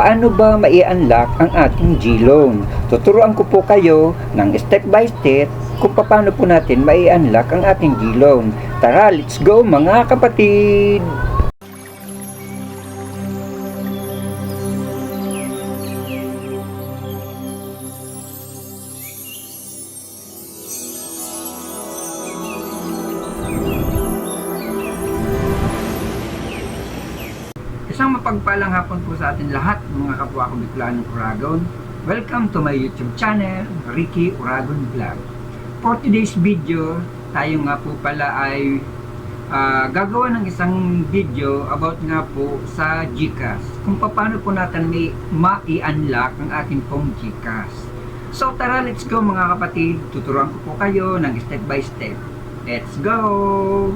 Paano ba mai-unlock ang ating G-Loan? Tuturuan ko po kayo ng step by step kung paano po natin mai-unlock ang ating G-Loan. Tara, let's go mga kapatid! Isang mapagpalang hapon po sa atin lahat, mga kapwa ko Bicolanong Uragon. Welcome to my YouTube channel, Ricky Uragon Vlog. For today's video, tayo nga po pala ay gagawa ng isang video about nga po sa GCash. Kung paano po natin ma-unlock ang ating pong GCash. So tara, let's go mga kapatid. Tuturuan ko po kayo ng step by step. Let's go!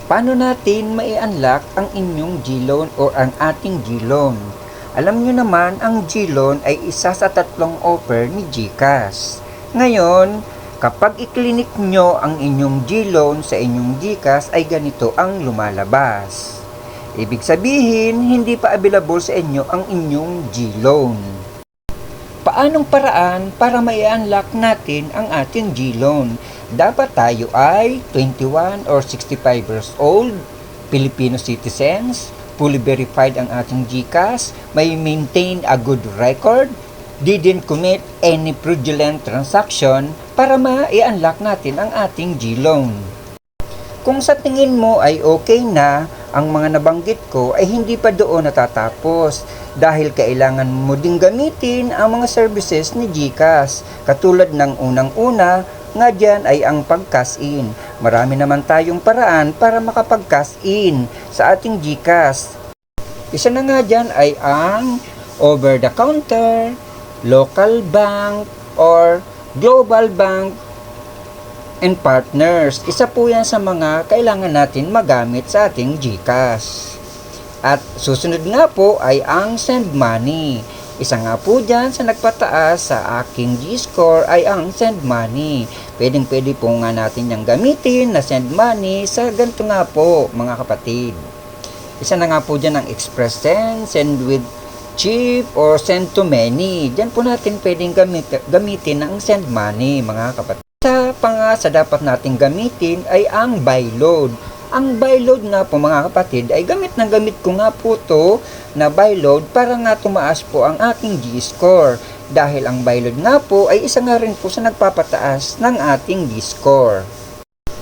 Paano natin mai-unlock ang inyong G-Loan o ang ating G-Loan? Alam nyo naman, ang G-Loan ay isa sa tatlong offer ni GCash. Ngayon, kapag i-click nyo ang inyong G-Loan sa inyong GCash ay ganito ang lumalabas. Ibig sabihin, hindi pa available sa inyo ang inyong G-Loan. Paanong paraan para mai-unlock natin ang ating G-Loan? Dapat tayo ay 21 or 65 years old, Filipino citizens, fully verified ang ating GCash, may maintain a good record, didn't commit any fraudulent transaction para ma-unlock natin ang ating G-Loan. Kung sa tingin mo ay okay na, ang mga nabanggit ko ay hindi pa doon natatapos dahil kailangan mo ding gamitin ang mga services ni GCash katulad ng unang-una nga dyan ay ang pag-cash in. Marami naman tayong paraan para makapag-cash in sa ating GCash. Isa na nga dyan ay ang over the counter, local bank, or global bank and partners. Isa po yan sa mga kailangan natin magamit sa ating GCash. At susunod nga po ay ang send money. Isa nga po dyan sa nagpataas sa aking G-score ay ang send money. Pwede po nga natin yung gamitin na send money sa ganito nga po mga kapatid. Isa na nga po dyan ang express send with chip, or send to many. Dyan po natin pwedeng gamitin ang send money mga kapatid. Isa pa nga sa dapat natin gamitin ay ang buy load. Ang buy load nga po mga kapatid ay gamit ko nga po to na buy load para nga tumaas po ang aking G-score. Dahil ang buy load nga po ay isa nga rin po sa nagpapataas ng ating G-score.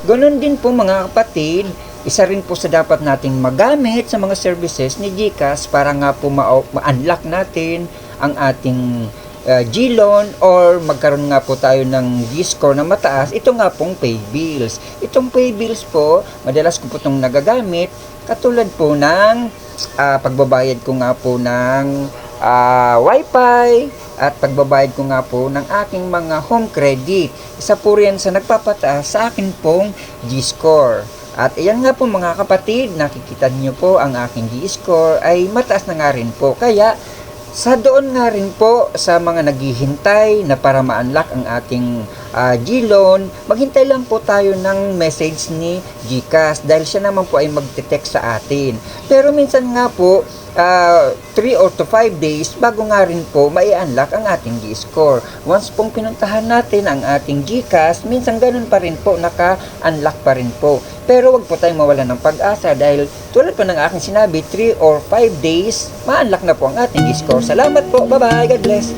Ganon din po mga kapatid, isa rin po sa dapat nating magamit sa mga services ni GCash para nga po ma-unlock natin ang ating G-Loan or magkaroon nga po tayo ng G-score na mataas. Ito nga pong pay bills. Itong pay bills po, madalas ko po itong nagagamit katulad po ng pagbabayad ko nga po ng wifi at pagbabayad ko nga po ng aking mga home credit. Isa po rin sa nagpapataas sa akin pong G-score. At ayan nga po mga kapatid, nakikita niyo po ang aking G-score ay mataas na nga rin po. Kaya sa doon nga rin po sa mga naghihintay na para ma-unlock ang ating G-Loan, maghintay lang po tayo ng message ni GCash dahil siya naman po ay magte-text sa atin. Pero minsan nga po, 3 or to 5 days bago nga rin po mai-unlock ang ating G-score. Once pong pinuntahan natin ang ating GCash, minsan ganun pa rin po, naka-unlock pa rin po. Pero wag po tayong mawalan ng pag-asa dahil tulad po ng aking sinabi, 3 or 5 days, ma-unlock na po ang ating G-score. Salamat po, bye-bye, God bless!